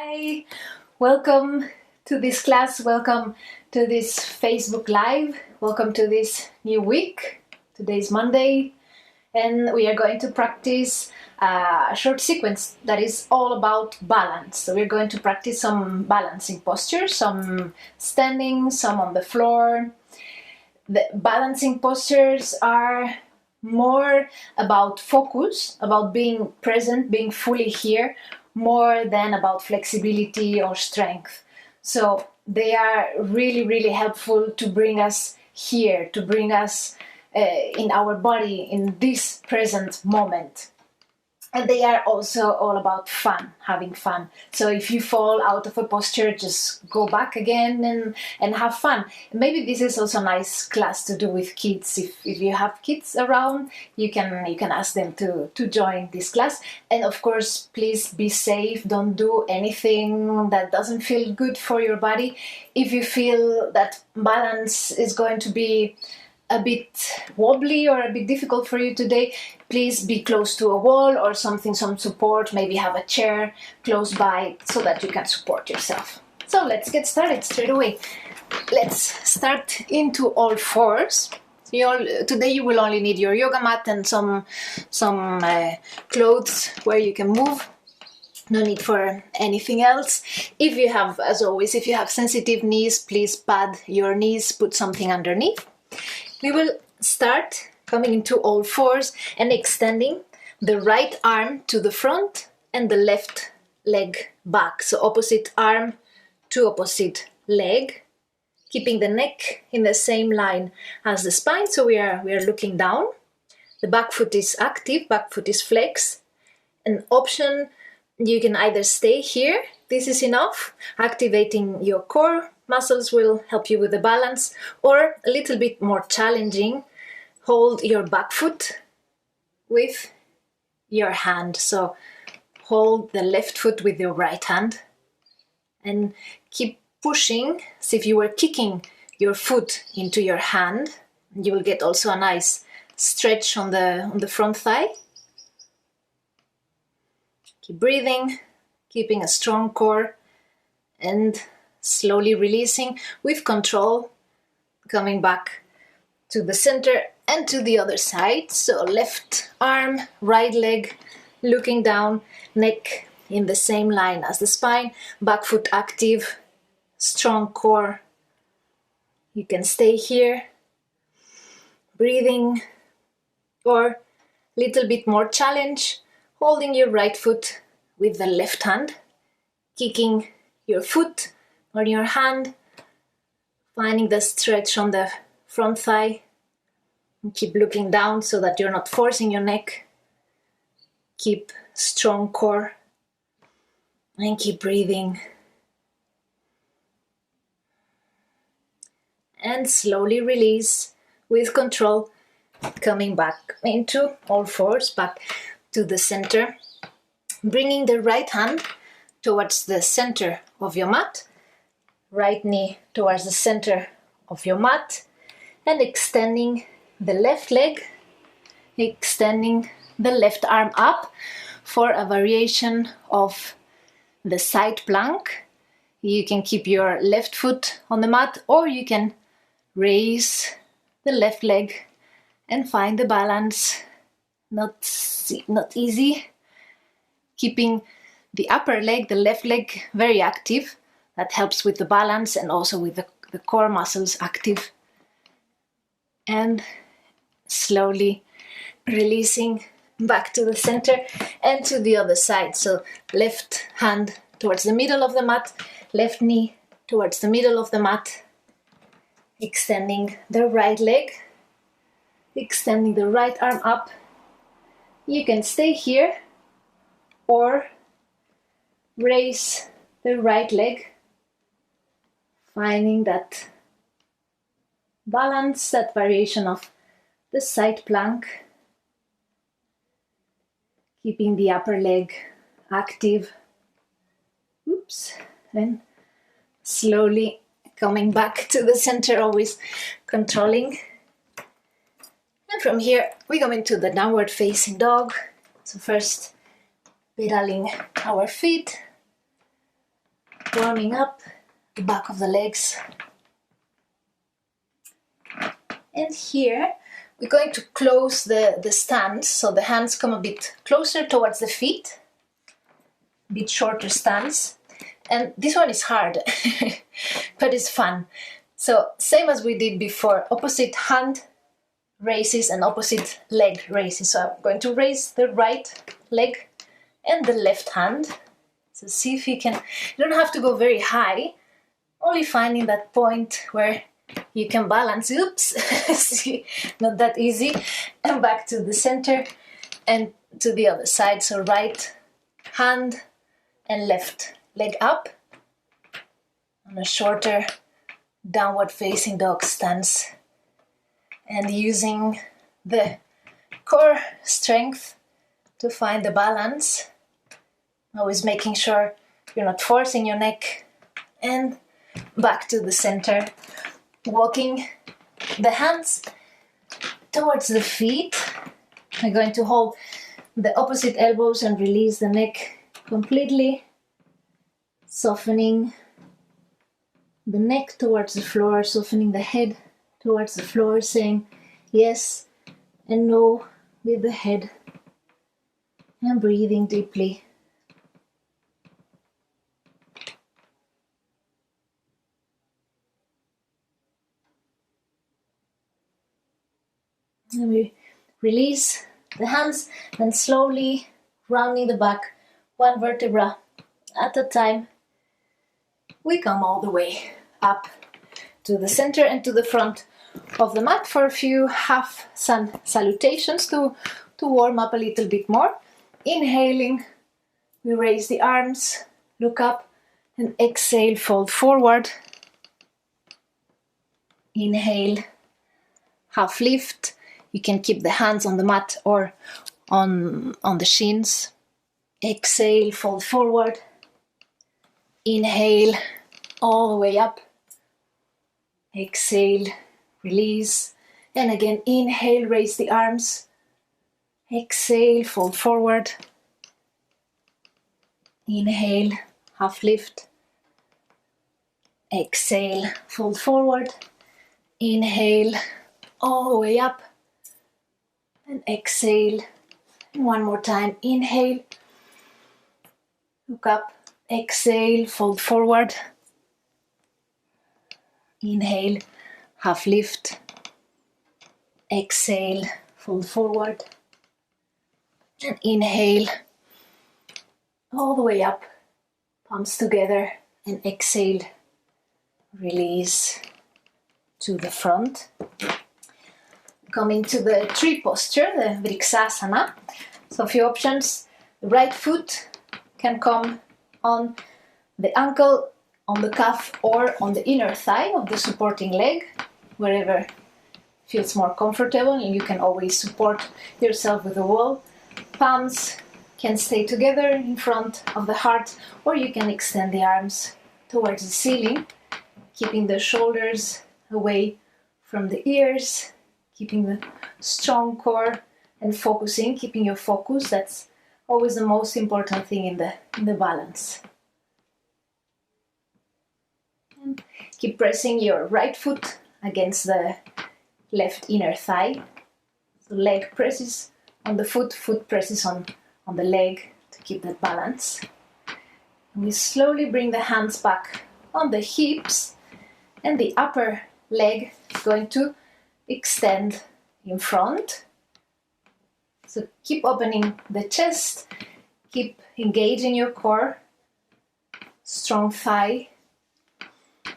Hi, welcome to this class, welcome to this Facebook Live, welcome to this new week. Today is Monday and we are going to practice a short sequence that is all about balance. So we're going to practice some balancing postures, some standing, some on the floor. The balancing postures are more about focus, about being present, being fully here, more than about flexibility or strength. So they are really helpful to bring us here, to bring us in our body in this present moment. And they are also all about fun, having fun. So if you fall out of a posture, just go back again and have fun. Maybe this is also a nice class to do with kids. If you have kids around, you can ask them to join this class. And of course, please be safe. Don't do anything that doesn't feel good for your body. If you feel that balance is going to be a bit wobbly or a bit difficult for you today, please be close to a wall or something, some support. Maybe have a chair close by so that you can support yourself. So let's get started straight away. Let's start into all fours. Today you will only need your yoga mat and some clothes where you can move. No need for anything else. If you have, as always, if you have sensitive knees, please pad your knees, put something underneath. We will start coming into all fours and extending the right arm to the front and the left leg back. So opposite arm to opposite leg, keeping the neck in the same line as the spine. So we are looking down. The back foot is active, back foot is flexed. An option, you can either stay here, this is enough, activating your core muscles will help you with the balance, or a little bit more challenging, hold your back foot with your hand. So hold the left foot with your right hand and keep pushing as if you were kicking your foot into your hand. You will get also a nice stretch on the front thigh. Keep breathing, keeping a strong core and slowly releasing with control, coming back to the center and to the other side. So left arm, right leg, looking down, neck in the same line as the spine, back foot active, strong core. You can stay here, breathing, or little bit more challenge, holding your right foot with the left hand, kicking your foot on your hand, finding the stretch on the front thigh. And keep looking down so that you're not forcing your neck. Keep strong core and keep breathing. And slowly release with control, coming back into all fours, back to the center. Bringing the right hand towards the center of your mat, right knee towards the center of your mat, and extending the left leg, extending the left arm up for a variation of the side plank. You can keep your left foot on the mat, or you can raise the left leg and find the balance. Not easy. Keeping the upper leg, the left leg, very active. That helps with the balance and also with the core muscles active. And slowly releasing back to the center and to the other side. So left hand towards the middle of the mat, left knee towards the middle of the mat, extending the right leg, extending the right arm up. You can stay here or raise the right leg, finding that balance, that variation of the side plank, keeping the upper leg active. Oops. And slowly coming back to the center, always controlling. And from here we go into the downward facing dog. So first pedaling our feet, warming up the back of the legs. And here we're going to close the stance, so the hands come a bit closer towards the feet, a bit shorter stance. And this one is hard, but it's fun. So same as we did before, opposite hand raises and opposite leg raises. So I'm going to raise the right leg and the left hand. So see if you can, you don't have to go very high, only finding that point where you can balance. Oops, see, not that easy. And back to the center and to the other side. So right hand and left leg up on a shorter downward facing dog stance. And using the core strength to find the balance. Always making sure you're not forcing your neck. And back to the center. Walking the hands towards the feet. I'm going to hold the opposite elbows and release the neck completely. Softening the neck towards the floor, softening the head towards the floor, saying yes and no with the head. And breathing deeply. And we release the hands, then slowly rounding the back, one vertebra at a time. We come all the way up to the center and to the front of the mat for a few half sun salutations to warm up a little bit more. Inhaling, we raise the arms, look up, and exhale, fold forward. Inhale, half lift. You can keep the hands on the mat or on the shins. Exhale, fold forward. Inhale, all the way up. Exhale, release. And again, inhale, raise the arms. Exhale, fold forward. Inhale, half lift. Exhale, fold forward. Inhale, all the way up. And exhale. And one more time. Inhale. Look up. Exhale. Fold forward. Inhale. Half lift. Exhale. Fold forward. And inhale. All the way up. Palms together. And exhale. Release to the front. Coming to the tree posture, the Vrikshasana. So a few options. The right foot can come on the ankle, on the calf, or on the inner thigh of the supporting leg, wherever feels more comfortable, and you can always support yourself with a wall. Palms can stay together in front of the heart, or you can extend the arms towards the ceiling, keeping the shoulders away from the ears, keeping the strong core and focusing, keeping your focus. That's always the most important thing in the balance. And keep pressing your right foot against the left inner thigh. So leg presses on the foot, foot presses on the leg to keep that balance. And we slowly bring the hands back on the hips, and the upper leg is going to extend in front. So keep opening the chest, keep engaging your core, strong thigh.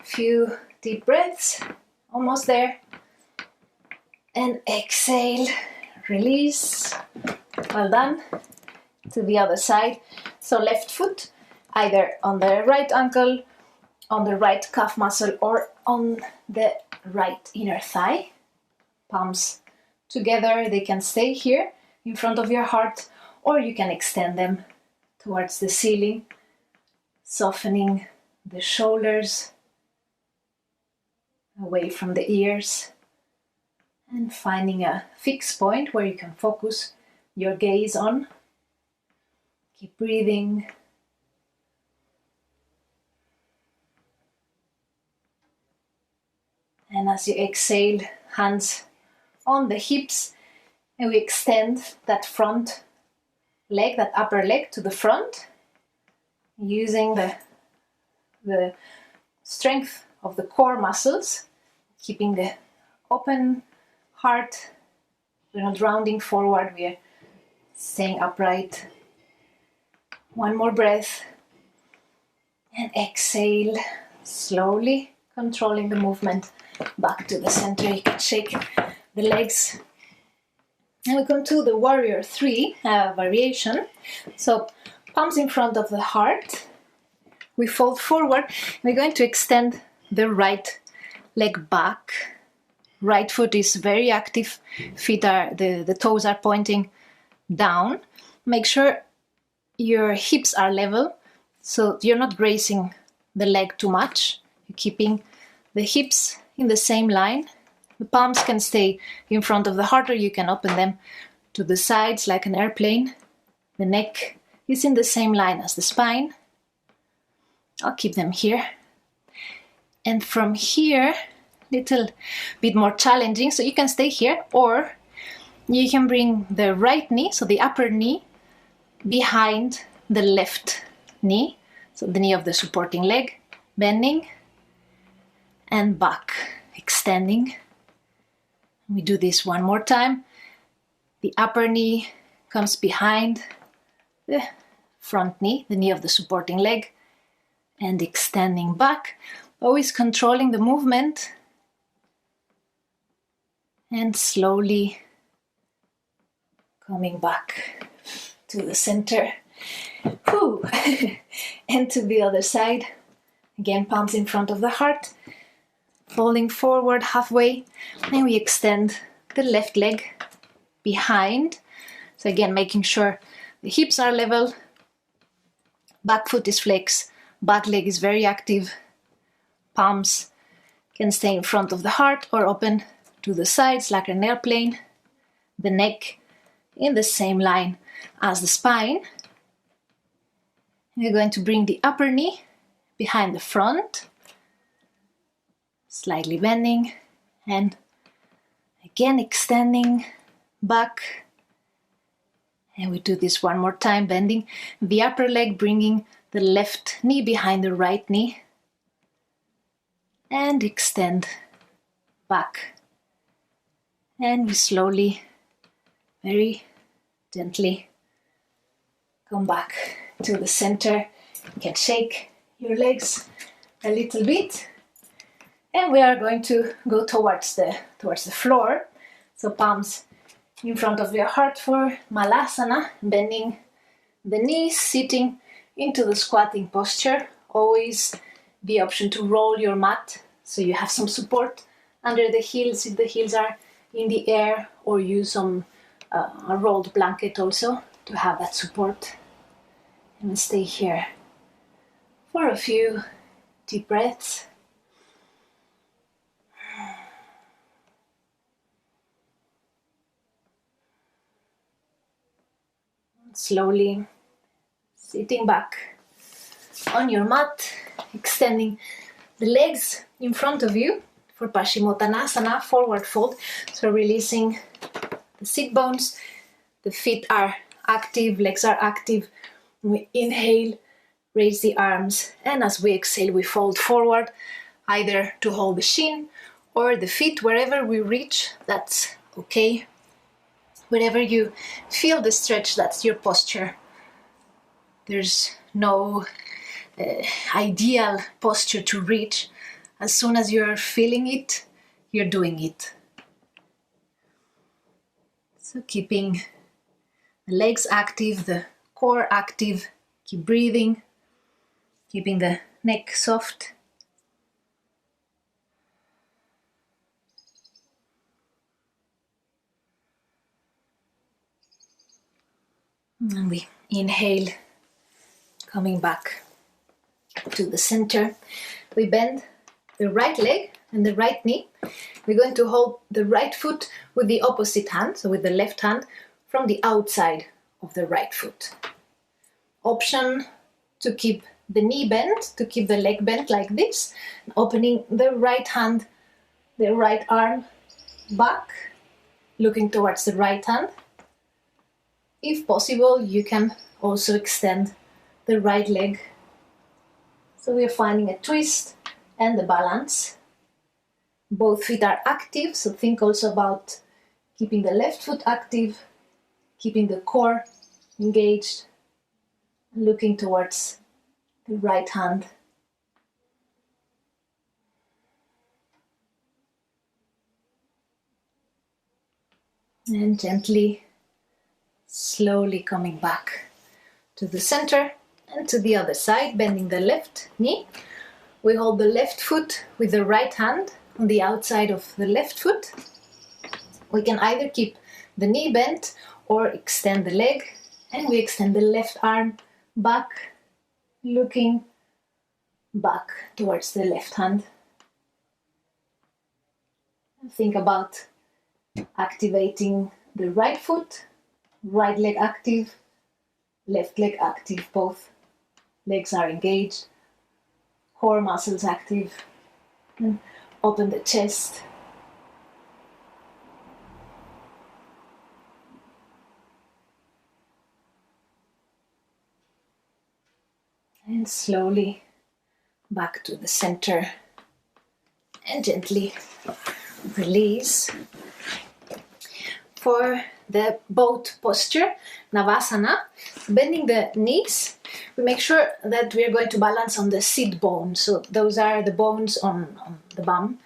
Few deep breaths, almost there. And exhale, release. Well done. To the other side. So left foot either on the right ankle, on the right calf muscle, or on the right inner thigh. Palms together, they can stay here in front of your heart, or you can extend them towards the ceiling, softening the shoulders away from the ears, and finding a fixed point where you can focus your gaze on. Keep breathing. And as you exhale, hands on the hips, and we extend that front leg, that upper leg to the front, using the strength of the core muscles, keeping the open heart. We're not rounding forward, we are staying upright. One more breath. And exhale, slowly controlling the movement back to the center. You can shake the legs. And we come to the warrior 3 variation. So palms in front of the heart. We fold forward. We're going to extend the right leg back. Right foot is very active. Feet are, the toes are pointing down. Make sure your hips are level, so you're not bracing the leg too much. You're keeping the hips in the same line. The palms can stay in front of the heart, or you can open them to the sides like an airplane. The neck is in the same line as the spine. I'll keep them here. And from here, little bit more challenging, so you can stay here, or you can bring the right knee, so the upper knee, behind the left knee, so the knee of the supporting leg, bending and back, extending. We do this one more time. The upper knee comes behind the front knee, the knee of the supporting leg, and extending back, always controlling the movement, and slowly coming back to the center. Whew. And to the other side. Again, palms in front of the heart, falling forward halfway. Then we extend the left leg behind. So again, making sure the hips are level, back foot is flexed, back leg is very active. Palms can stay in front of the heart or open to the sides like an airplane. The neck in the same line as the spine. We're going to bring the upper knee behind the front, slightly bending, and again extending back. And we do this one more time, bending the upper leg, bringing the left knee behind the right knee, and extend back. And we slowly, very gently come back to the center. You can shake your legs a little bit, and we are going to go towards the floor. So palms in front of your heart for Malasana, bending the knees, sitting into the squatting posture. Always the option to roll your mat so you have some support under the heels if the heels are in the air, or use a rolled blanket also to have that support. And stay here for a few deep breaths. Slowly sitting back on your mat, extending the legs in front of you for Paschimottanasana, forward fold. So releasing the sit bones, the feet are active, legs are active. We inhale, raise the arms, and as we exhale, we fold forward, either to hold the shin or the feet, wherever we reach, that's okay. Wherever you feel the stretch, that's your posture. There's no ideal posture to reach. As soon as you're feeling it, you're doing it. So keeping the legs active, the core active, keep breathing, keeping the neck soft. And we inhale, coming back to the center. We bend the right leg and the right knee. We're going to hold the right foot with the opposite hand, so with the left hand from the outside of the right foot. Option to keep the knee bent, to keep the leg bent like this, opening the right hand the right arm back, looking towards the right hand. If possible, you can also extend the right leg. So we are finding a twist and the balance. Both feet are active, so think also about keeping the left foot active, keeping the core engaged, looking towards the right hand. And gently, slowly coming back to the center and to the other side, bending the left knee. We hold the left foot with the right hand on the outside of the left foot. We can either keep the knee bent or extend the leg, and we extend the left arm back, looking back towards the left hand. And think about activating the right foot, right leg active, left leg active, both legs are engaged, core muscles active, and open the chest. And slowly back to the center and gently release. For the boat posture, Navasana, bending the knees, we make sure that we are going to balance on the sit bone. So those are the bones on the bum.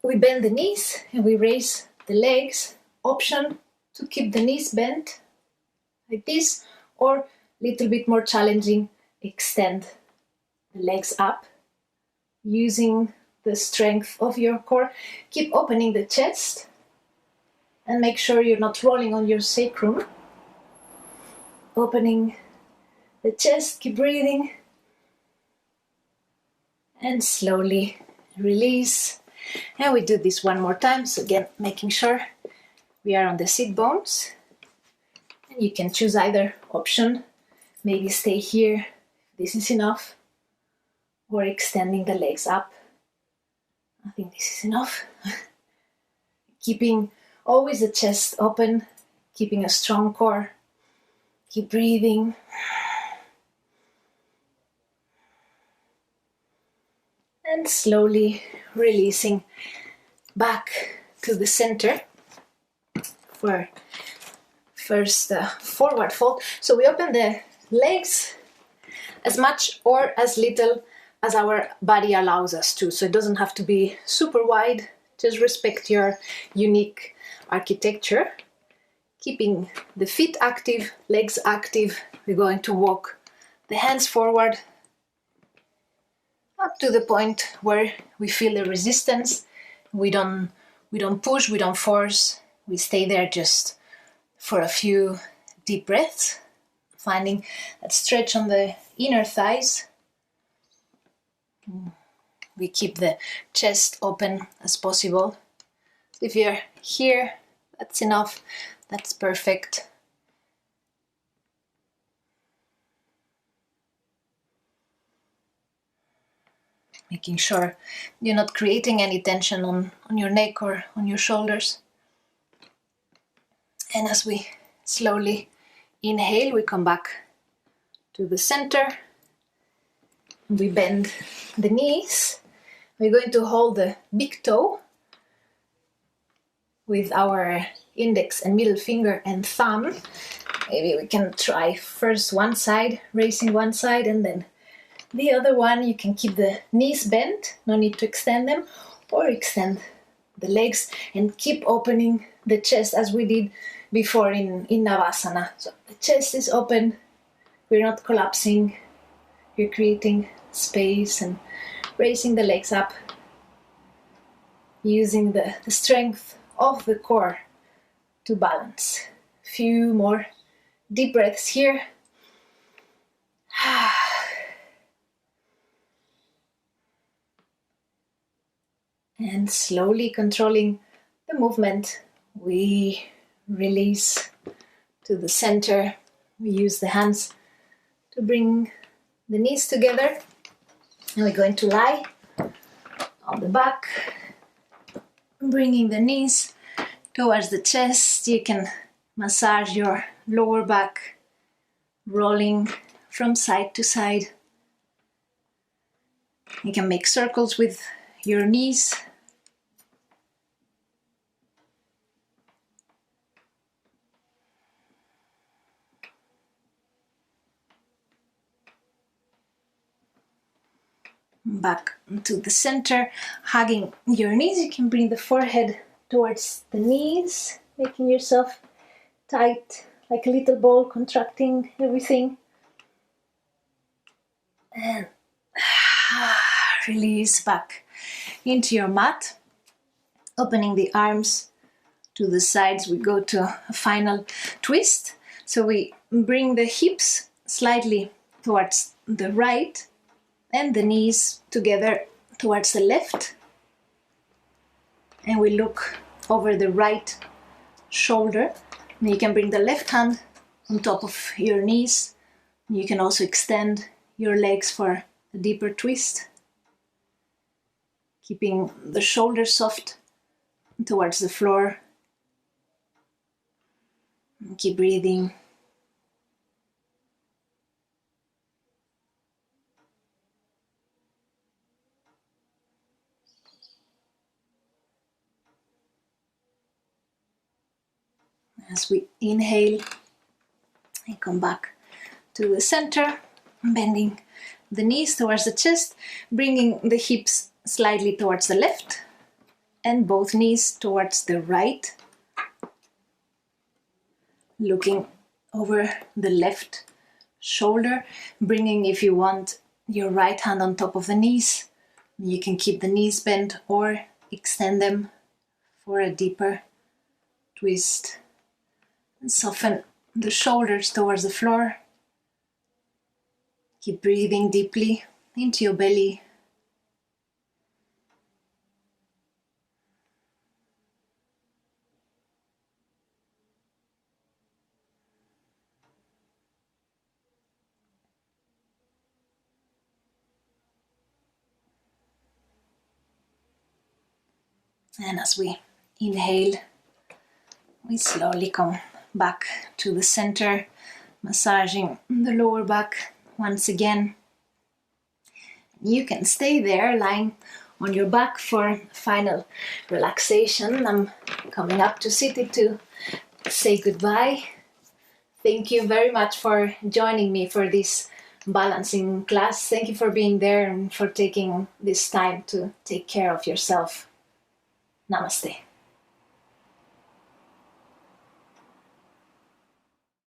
We bend the knees and we raise the legs. Option to keep the knees bent like this, or a little bit more challenging, extend the legs up using the strength of your core. Keep opening the chest and make sure you're not rolling on your sacrum. Opening the chest, keep breathing, and slowly release. And we do this one more time. So again, making sure we are on the sit bones. And you can choose either option. Maybe stay here, this is enough, or extending the legs up. I think this is enough. Keeping always the chest open, keeping a strong core. Keep breathing. And slowly releasing back to the center for first forward fold. So we open the legs as much or as little as our body allows us to. So it doesn't have to be super wide. Just respect your unique architecture. Keeping the feet active, legs active. We're going to walk the hands forward up to the point where we feel the resistance. We don't push, we don't force. We stay there just for a few deep breaths, finding that stretch on the inner thighs. We keep the chest open as possible. If you're here, that's enough. That's perfect. Making sure you're not creating any tension on your neck or on your shoulders. And as we slowly inhale, we come back to the center. We bend the knees. We're going to hold the big toe with our index and middle finger and thumb. Maybe we can try first one side, raising one side, and then the other one. You can keep the knees bent, no need to extend them, or extend the legs and keep opening the chest as we did before in Navasana. So the chest is open, we're not collapsing, we're creating space and raising the legs up, using the strength of the core to balance. Few more deep breaths here. And slowly controlling the movement, we release to the center. We use the hands to bring the knees together. And we're going to lie on the back, bringing the knees towards the chest. You can massage your lower back, rolling from side to side. You can make circles with your knees. Back to the center, hugging your knees. You can bring the forehead towards the knees, making yourself tight like a little ball, contracting everything. And release back into your mat, opening the arms to the sides. We go to a final twist. So we bring the hips slightly towards the right and the knees together towards the left. And we look over the right shoulder. And you can bring the left hand on top of your knees. You can also extend your legs for a deeper twist, keeping the shoulders soft towards the floor. And keep breathing. As we inhale and come back to the center, bending the knees towards the chest, bringing the hips slightly towards the left and both knees towards the right. Looking over the left shoulder, bringing, if you want, your right hand on top of the knees. You can keep the knees bent or extend them for a deeper twist. And soften the shoulders towards the floor. Keep breathing deeply into your belly. And as we inhale, we slowly come back to the center, massaging the lower back once again. You can stay there, lying on your back for final relaxation. I'm coming up to sit to say goodbye. Thank you very much for joining me for this balancing class. Thank you for being there and for taking this time to take care of yourself. Namaste.